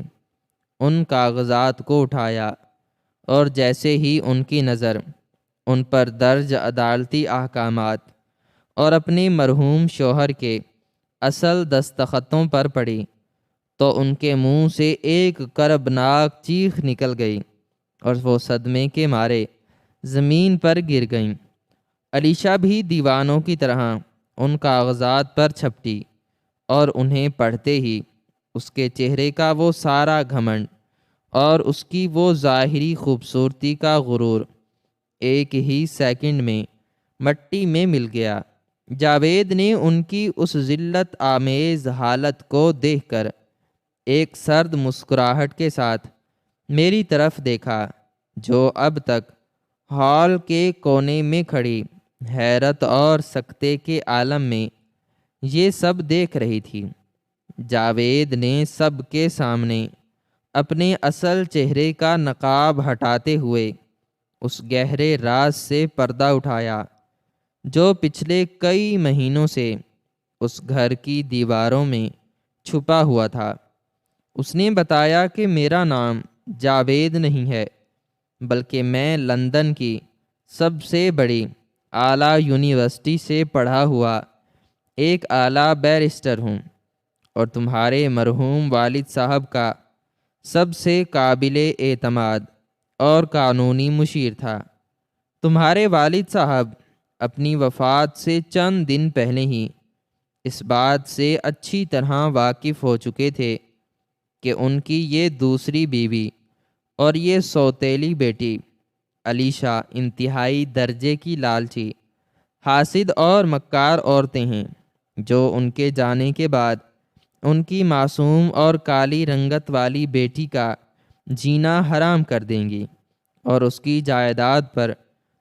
[SPEAKER 1] ان کاغذات کو اٹھایا، اور جیسے ہی ان کی نظر ان پر درج عدالتی احکامات اور اپنے مرحوم شوہر کے اصل دستخطوں پر پڑی تو ان کے منہ سے ایک کربناک چیخ نکل گئی اور وہ صدمے کے مارے زمین پر گر گئیں۔ علیشا بھی دیوانوں کی طرح ان کاغذات پر چھپٹی، اور انہیں پڑھتے ہی اس کے چہرے کا وہ سارا گھمنڈ اور اس کی وہ ظاہری خوبصورتی کا غرور ایک ہی سیکنڈ میں مٹی میں مل گیا۔ جاوید نے ان کی اس ذلت آمیز حالت کو دیکھ کر ایک سرد مسکراہٹ کے ساتھ میری طرف دیکھا، جو اب تک ہال کے کونے میں کھڑی حیرت اور سکتے کے عالم میں یہ سب دیکھ رہی تھی۔ جاوید نے سب کے سامنے اپنے اصل چہرے کا نقاب ہٹاتے ہوئے اس گہرے راز سے پردہ اٹھایا جو پچھلے کئی مہینوں سے اس گھر کی دیواروں میں چھپا ہوا تھا۔ اس نے بتایا کہ میرا نام جاوید نہیں ہے، بلکہ میں لندن کی سب سے بڑی اعلیٰ یونیورسٹی سے پڑھا ہوا ایک اعلیٰ بیرسٹر ہوں، اور تمہارے مرحوم والد صاحب کا سب سے قابل اعتماد اور قانونی مشیر تھا۔ تمہارے والد صاحب اپنی وفات سے چند دن پہلے ہی اس بات سے اچھی طرح واقف ہو چکے تھے کہ ان کی یہ دوسری بیوی اور یہ سوتیلی بیٹی علیشہ انتہائی درجے کی لالچی، حاسد اور مکار عورتیں ہیں، جو ان کے جانے کے بعد ان کی معصوم اور کالی رنگت والی بیٹی کا جینا حرام کر دیں گی اور اس کی جائیداد پر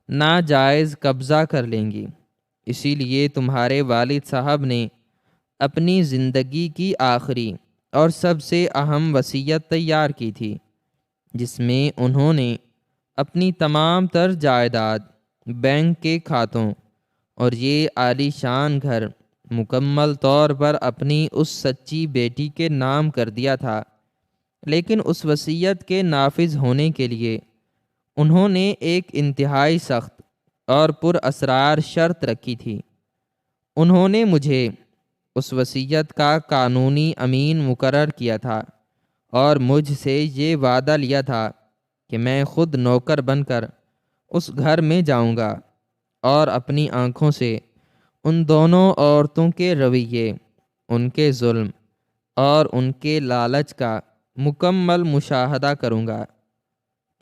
[SPEAKER 1] ناجائز قبضہ کر لیں گی۔ اسی لیے تمہارے والد صاحب نے اپنی زندگی کی آخری اور سب سے اہم وصیت تیار کی تھی، جس میں انہوں نے اپنی تمام تر جائیداد، بینک کے کھاتوں اور یہ عالی شان گھر مکمل طور پر اپنی اس سچی بیٹی کے نام کر دیا تھا۔ لیکن اس وصیت کے نافذ ہونے کے لیے انہوں نے ایک انتہائی سخت اور پر اسرار شرط رکھی تھی۔ انہوں نے مجھے اس وصیت کا قانونی امین مقرر کیا تھا اور مجھ سے یہ وعدہ لیا تھا کہ میں خود نوکر بن کر اس گھر میں جاؤں گا اور اپنی آنکھوں سے ان دونوں عورتوں کے رویے، ان کے ظلم اور ان کے لالچ کا مکمل مشاہدہ کروں گا،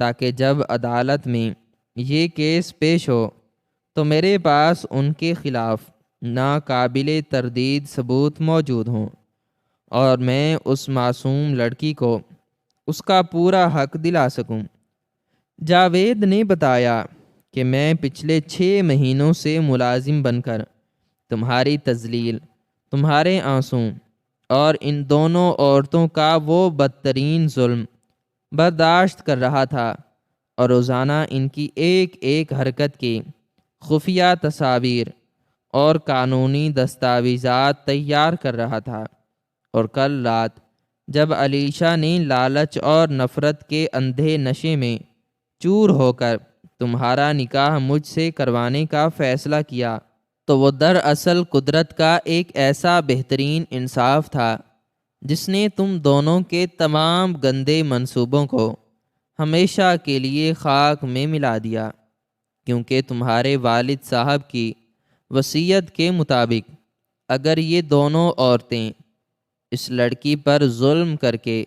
[SPEAKER 1] تاکہ جب عدالت میں یہ کیس پیش ہو تو میرے پاس ان کے خلاف ناقابل تردید ثبوت موجود ہوں، اور میں اس معصوم لڑکی کو اس کا پورا حق دلا سکوں۔ جاوید نے بتایا کہ میں پچھلے 6 مہینوں سے ملازم بن کر تمہاری تذلیل، تمہارے آنسوں اور ان دونوں عورتوں کا وہ بدترین ظلم برداشت کر رہا تھا، اور روزانہ ان کی ایک ایک حرکت کی خفیہ تصاویر اور قانونی دستاویزات تیار کر رہا تھا۔ اور کل رات جب علیشہ نے لالچ اور نفرت کے اندھے نشے میں چور ہو کر تمہارا نکاح مجھ سے کروانے کا فیصلہ کیا، تو وہ دراصل قدرت کا ایک ایسا بہترین انصاف تھا جس نے تم دونوں کے تمام گندے منصوبوں کو ہمیشہ کے لیے خاک میں ملا دیا، کیونکہ تمہارے والد صاحب کی وصیت کے مطابق اگر یہ دونوں عورتیں اس لڑکی پر ظلم کر کے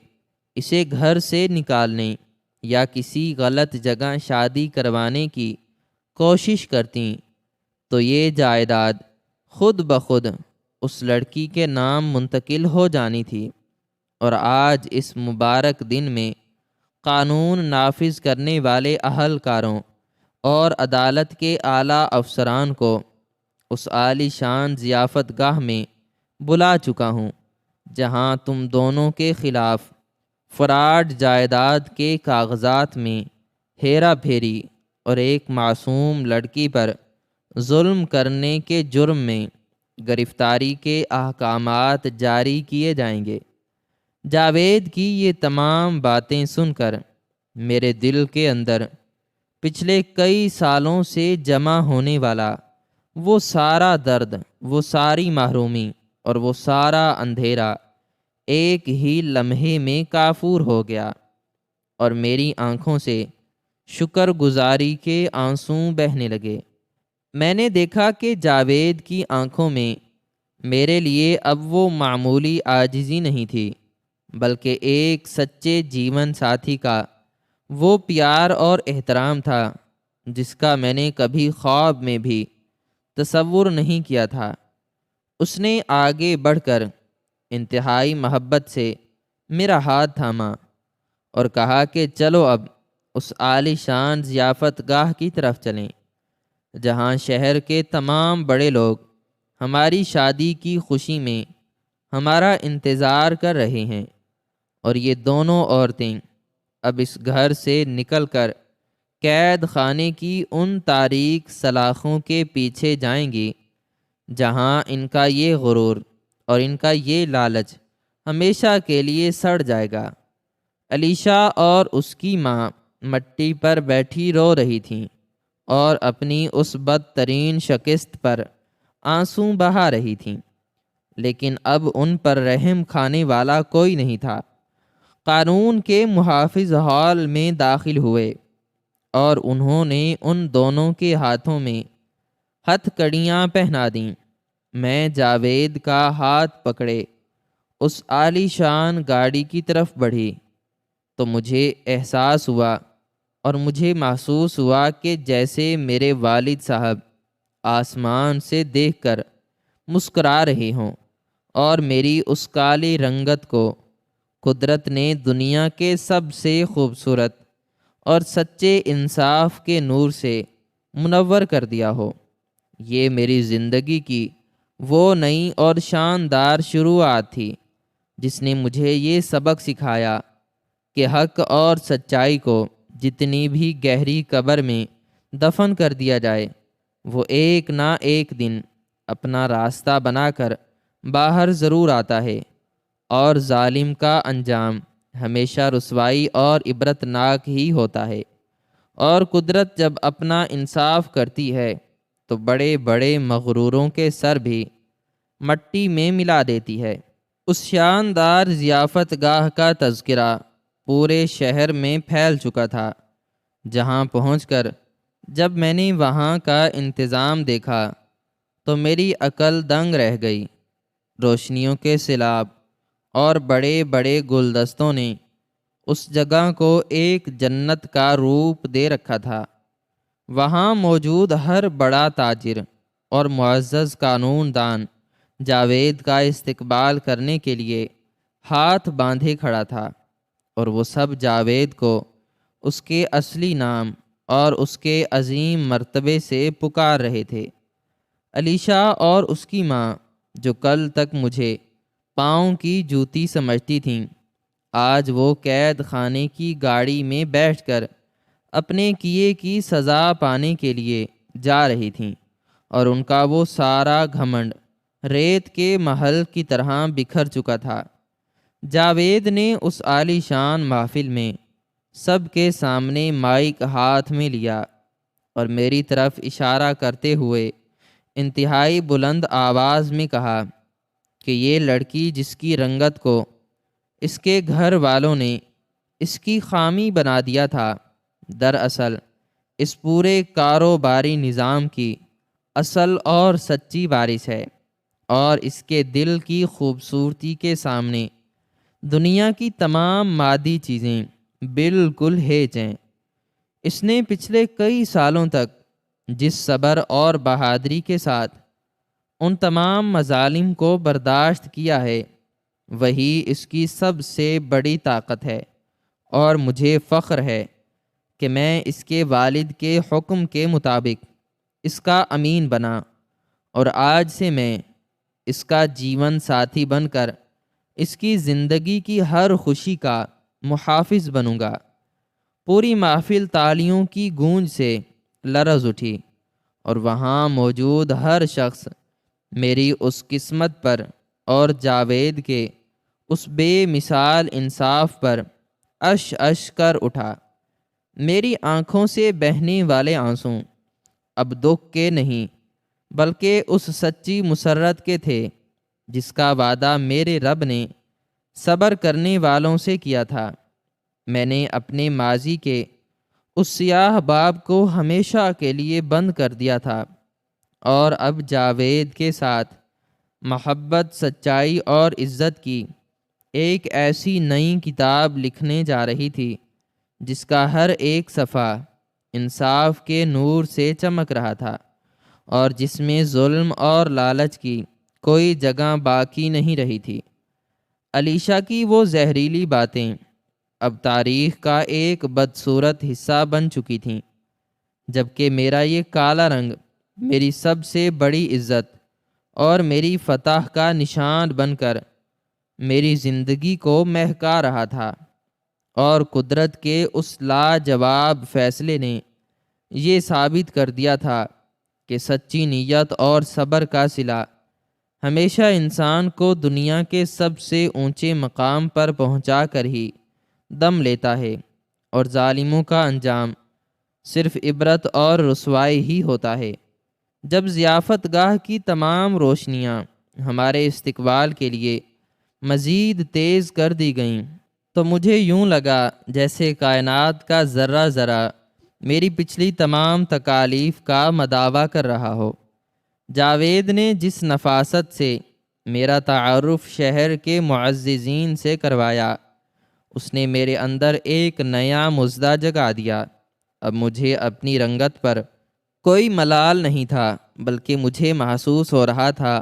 [SPEAKER 1] اسے گھر سے نکالنے یا کسی غلط جگہ شادی کروانے کی کوشش کرتیں تو یہ جائیداد خود بخود اس لڑکی کے نام منتقل ہو جانی تھی، اور آج اس مبارک دن میں قانون نافذ کرنے والے اہلکاروں اور عدالت کے اعلیٰ افسران کو اس عالی شان ضیافت گاہ میں بلا چکا ہوں، جہاں تم دونوں کے خلاف فراڈ جائیداد کے کاغذات میں ہیرا پھیری اور ایک معصوم لڑکی پر ظلم کرنے کے جرم میں گرفتاری کے احکامات جاری کیے جائیں گے۔ جاوید کی یہ تمام باتیں سن کر میرے دل کے اندر پچھلے کئی سالوں سے جمع ہونے والا وہ سارا درد، وہ ساری محرومی اور وہ سارا اندھیرا ایک ہی لمحے میں کافور ہو گیا، اور میری آنکھوں سے شکر گزاری کے آنسوں بہنے لگے۔ میں نے دیکھا کہ جاوید کی آنکھوں میں میرے لیے اب وہ معمولی عاجزی نہیں تھی، بلکہ ایک سچے جیون ساتھی کا وہ پیار اور احترام تھا جس کا میں نے کبھی خواب میں بھی تصور نہیں کیا تھا۔ اس نے آگے بڑھ کر انتہائی محبت سے میرا ہاتھ تھاما اور کہا کہ چلو اب اس عالی شان ضیافت گاہ کی طرف چلیں، جہاں شہر کے تمام بڑے لوگ ہماری شادی کی خوشی میں ہمارا انتظار کر رہے ہیں، اور یہ دونوں عورتیں اب اس گھر سے نکل کر قید خانے کی ان تاریک سلاخوں کے پیچھے جائیں گی جہاں ان کا یہ غرور اور ان کا یہ لالچ ہمیشہ کے لیے سڑ جائے گا۔ علیشا اور اس کی ماں مٹی پر بیٹھی رو رہی تھیں اور اپنی اس بدترین شکست پر آنسو بہا رہی تھیں، لیکن اب ان پر رحم کھانے والا کوئی نہیں تھا۔ قانون کے محافظ ہال میں داخل ہوئے اور انہوں نے ان دونوں کے ہاتھوں میں ہتھ کڑیاں پہنا دیں۔ میں جاوید کا ہاتھ پکڑے اس عالی شان گاڑی کی طرف بڑھی تو مجھے احساس ہوا اور مجھے محسوس ہوا کہ جیسے میرے والد صاحب آسمان سے دیکھ کر مسکرا رہے ہوں، اور میری اس کالی رنگت کو قدرت نے دنیا کے سب سے خوبصورت اور سچے انصاف کے نور سے منور کر دیا ہو۔ یہ میری زندگی کی وہ نئی اور شاندار شروعات تھی جس نے مجھے یہ سبق سکھایا کہ حق اور سچائی کو جتنی بھی گہری قبر میں دفن کر دیا جائے، وہ ایک نہ ایک دن اپنا راستہ بنا کر باہر ضرور آتا ہے، اور ظالم کا انجام ہمیشہ رسوائی اور عبرتناک ہی ہوتا ہے۔ اور قدرت جب اپنا انصاف کرتی ہے تو بڑے بڑے مغروروں کے سر بھی مٹی میں ملا دیتی ہے۔ اس شاندار ضیافت گاہ کا تذکرہ پورے شہر میں پھیل چکا تھا، جہاں پہنچ کر جب میں نے وہاں کا انتظام دیکھا تو میری عقل دنگ رہ گئی۔ روشنیوں کے سیلاب اور بڑے بڑے گلدستوں نے اس جگہ کو ایک جنت کا روپ دے رکھا تھا۔ وہاں موجود ہر بڑا تاجر اور معزز قانون دان جاوید کا استقبال کرنے کے لیے ہاتھ باندھے کھڑا تھا، اور وہ سب جاوید کو اس کے اصلی نام اور اس کے عظیم مرتبے سے پکار رہے تھے۔ علیشا اور اس کی ماں، جو کل تک مجھے پاؤں کی جوتی سمجھتی تھیں، آج وہ قید خانے کی گاڑی میں بیٹھ کر اپنے کیے کی سزا پانے کے لیے جا رہی تھیں، اور ان کا وہ سارا گھمنڈ ریت کے محل کی طرح بکھر چکا تھا۔ جاوید نے اس عالی شان محفل میں سب کے سامنے مائک ہاتھ میں لیا اور میری طرف اشارہ کرتے ہوئے انتہائی بلند آواز میں کہا کہ یہ لڑکی جس کی رنگت کو اس کے گھر والوں نے اس کی خامی بنا دیا تھا، دراصل اس پورے کاروباری نظام کی اصل اور سچی وارث ہے، اور اس کے دل کی خوبصورتی کے سامنے دنیا کی تمام مادی چیزیں بالکل ہیچ ہیں۔ اس نے پچھلے کئی سالوں تک جس صبر اور بہادری کے ساتھ ان تمام مظالم کو برداشت کیا ہے، وہی اس کی سب سے بڑی طاقت ہے، اور مجھے فخر ہے کہ میں اس کے والد کے حکم کے مطابق اس کا امین بنا، اور آج سے میں اس کا جیون ساتھی بن کر اس کی زندگی کی ہر خوشی کا محافظ بنوں گا۔ پوری محفل تالیوں کی گونج سے لرز اٹھی، اور وہاں موجود ہر شخص میری اس قسمت پر اور جاوید کے اس بے مثال انصاف پر اش اش کر اٹھا۔ میری آنکھوں سے بہنے والے آنسو اب دکھ کے نہیں بلکہ اس سچی مسرت کے تھے جس کا وعدہ میرے رب نے صبر کرنے والوں سے کیا تھا۔ میں نے اپنے ماضی کے اس سیاہ باب کو ہمیشہ کے لیے بند کر دیا تھا، اور اب جاوید کے ساتھ محبت، سچائی اور عزت کی ایک ایسی نئی کتاب لکھنے جا رہی تھی جس کا ہر ایک صفحہ انصاف کے نور سے چمک رہا تھا اور جس میں ظلم اور لالچ کی کوئی جگہ باقی نہیں رہی تھی۔ علیشہ کی وہ زہریلی باتیں اب تاریخ کا ایک بدصورت حصہ بن چکی تھیں، جبکہ میرا یہ کالا رنگ میری سب سے بڑی عزت اور میری فتح کا نشان بن کر میری زندگی کو مہکا رہا تھا۔ اور قدرت کے اس لاجواب فیصلے نے یہ ثابت کر دیا تھا کہ سچی نیت اور صبر کا صلہ ہمیشہ انسان کو دنیا کے سب سے اونچے مقام پر پہنچا کر ہی دم لیتا ہے، اور ظالموں کا انجام صرف عبرت اور رسوائی ہی ہوتا ہے۔ جب ضیافت گاہ کی تمام روشنیاں ہمارے استقبال کے لیے مزید تیز کر دی گئیں تو مجھے یوں لگا جیسے کائنات کا ذرہ ذرہ میری پچھلی تمام تکالیف کا مداوع کر رہا ہو۔ جاوید نے جس نفاست سے میرا تعارف شہر کے معززین سے کروایا، اس نے میرے اندر ایک نیا مژدہ جگا دیا۔ اب مجھے اپنی رنگت پر کوئی ملال نہیں تھا، بلکہ مجھے محسوس ہو رہا تھا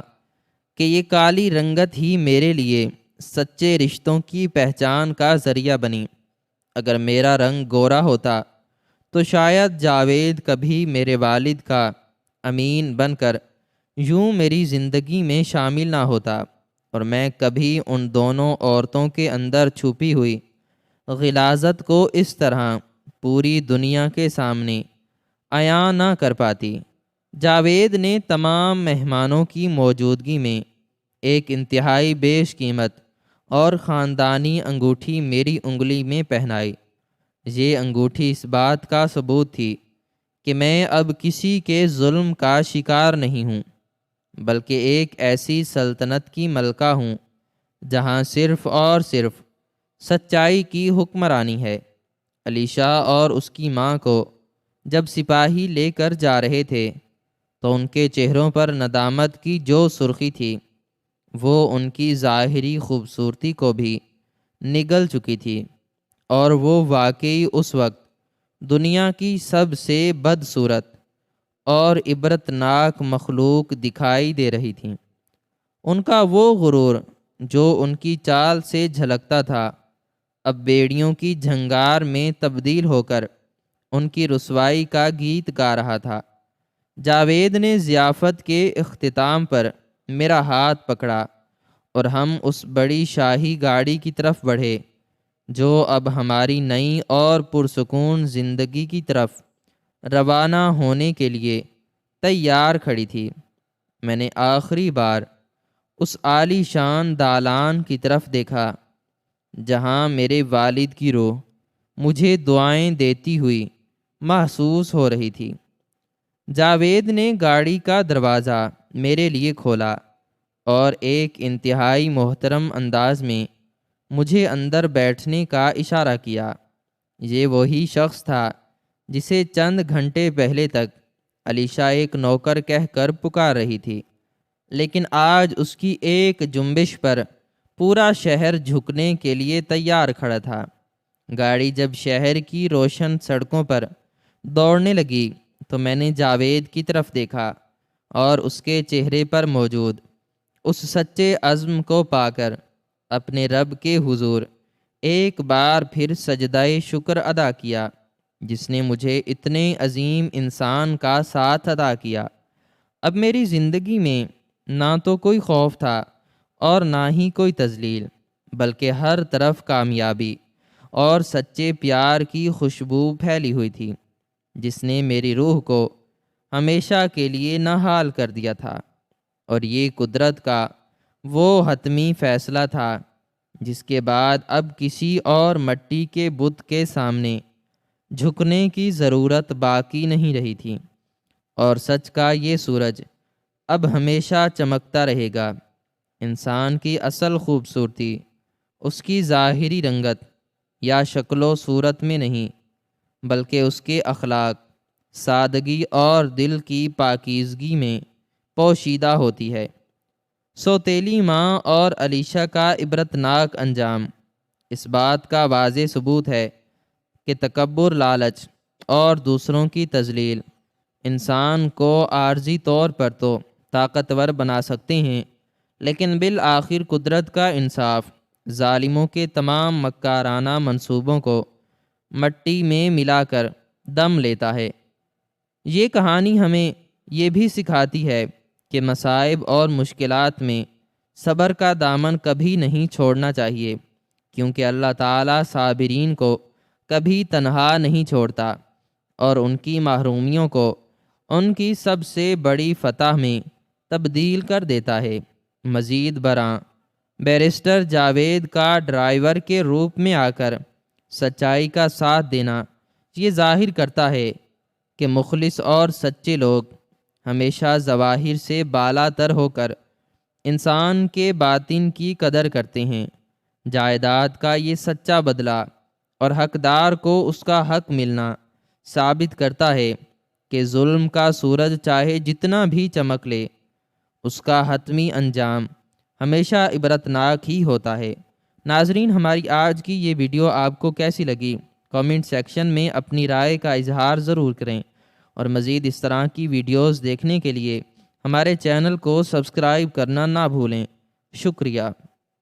[SPEAKER 1] کہ یہ کالی رنگت ہی میرے لیے سچے رشتوں کی پہچان کا ذریعہ بنی۔ اگر میرا رنگ گورا ہوتا تو شاید جاوید کبھی میرے والد کا امین بن کر یوں میری زندگی میں شامل نہ ہوتا، اور میں کبھی ان دونوں عورتوں کے اندر چھپی ہوئی غلاظت کو اس طرح پوری دنیا کے سامنے عیاں نہ کر پاتی۔ جاوید نے تمام مہمانوں کی موجودگی میں ایک انتہائی بیش قیمت اور خاندانی انگوٹھی میری انگلی میں پہنائی۔ یہ انگوٹھی اس بات کا ثبوت تھی کہ میں اب کسی کے ظلم کا شکار نہیں ہوں، بلکہ ایک ایسی سلطنت کی ملکہ ہوں جہاں صرف اور صرف سچائی کی حکمرانی ہے۔ علیشہ اور اس کی ماں کو جب سپاہی لے کر جا رہے تھے تو ان کے چہروں پر ندامت کی جو سرخی تھی وہ ان کی ظاہری خوبصورتی کو بھی نگل چکی تھی، اور وہ واقعی اس وقت دنیا کی سب سے بدصورت اور عبرتناک مخلوق دکھائی دے رہی تھیں۔ ان کا وہ غرور جو ان کی چال سے جھلکتا تھا اب بیڑیوں کی جھنگار میں تبدیل ہو کر ان کی رسوائی کا گیت گا رہا تھا۔ جاوید نے ضیافت کے اختتام پر میرا ہاتھ پکڑا اور ہم اس بڑی شاہی گاڑی کی طرف بڑھے جو اب ہماری نئی اور پرسکون زندگی کی طرف روانہ ہونے کے لیے تیار کھڑی تھی۔ میں نے آخری بار اس عالی شان دالان کی طرف دیکھا جہاں میرے والد کی روح مجھے دعائیں دیتی ہوئی محسوس ہو رہی تھی۔ جاوید نے گاڑی کا دروازہ میرے لیے کھولا اور ایک انتہائی محترم انداز میں مجھے اندر بیٹھنے کا اشارہ کیا۔ یہ وہی شخص تھا جسے چند گھنٹے پہلے تک علیشہ ایک نوکر کہہ کر پکار رہی تھی، لیکن آج اس کی ایک جنبش پر پورا شہر جھکنے کے لیے تیار کھڑا تھا۔ گاڑی جب شہر کی روشن سڑکوں پر دوڑنے لگی تو میں نے جاوید کی طرف دیکھا اور اس کے چہرے پر موجود اس سچے عزم کو پا کر اپنے رب کے حضور ایک بار پھر سجدہ شکر ادا کیا، جس نے مجھے اتنے عظیم انسان کا ساتھ ادا کیا۔ اب میری زندگی میں نہ تو کوئی خوف تھا اور نہ ہی کوئی تذلیل، بلکہ ہر طرف کامیابی اور سچے پیار کی خوشبو پھیلی ہوئی تھی، جس نے میری روح کو ہمیشہ کے لیے نہال کر دیا تھا۔ اور یہ قدرت کا وہ حتمی فیصلہ تھا جس کے بعد اب کسی اور مٹی کے بت کے سامنے جھکنے کی ضرورت باقی نہیں رہی تھی، اور سچ کا یہ سورج اب ہمیشہ چمکتا رہے گا۔ انسان کی اصل خوبصورتی اس کی ظاہری رنگت یا شکل و صورت میں نہیں، بلکہ اس کے اخلاق، سادگی اور دل کی پاکیزگی میں پوشیدہ ہوتی ہے۔ سوتیلی ماں اور علیشہ کا عبرتناک انجام اس بات کا واضح ثبوت ہے کہ تکبر، لالچ اور دوسروں کی تذلیل انسان کو عارضی طور پر تو طاقتور بنا سکتے ہیں، لیکن بالآخر قدرت کا انصاف ظالموں کے تمام مکارانہ منصوبوں کو مٹی میں ملا کر دم لیتا ہے۔ یہ کہانی ہمیں یہ بھی سکھاتی ہے کہ مصائب اور مشکلات میں صبر کا دامن کبھی نہیں چھوڑنا چاہیے، کیونکہ اللہ تعالیٰ صابرین کو کبھی تنہا نہیں چھوڑتا اور ان کی محرومیوں کو ان کی سب سے بڑی فتح میں تبدیل کر دیتا ہے۔ مزید برآں بیرسٹر جاوید کا ڈرائیور کے روپ میں آ کر سچائی کا ساتھ دینا یہ ظاہر کرتا ہے کہ مخلص اور سچے لوگ ہمیشہ ظواہر سے بالا تر ہو کر انسان کے باطن کی قدر کرتے ہیں۔ جائیداد کا یہ سچا بدلہ اور حقدار کو اس کا حق ملنا ثابت کرتا ہے کہ ظلم کا سورج چاہے جتنا بھی چمک لے، اس کا حتمی انجام ہمیشہ عبرتناک ہی ہوتا ہے۔ ناظرین، ہماری آج کی یہ ویڈیو آپ کو کیسی لگی؟ کامنٹ سیکشن میں اپنی رائے کا اظہار ضرور کریں، اور مزید اس طرح کی ویڈیوز دیکھنے کے لیے ہمارے چینل کو سبسکرائب کرنا نہ بھولیں۔ شکریہ۔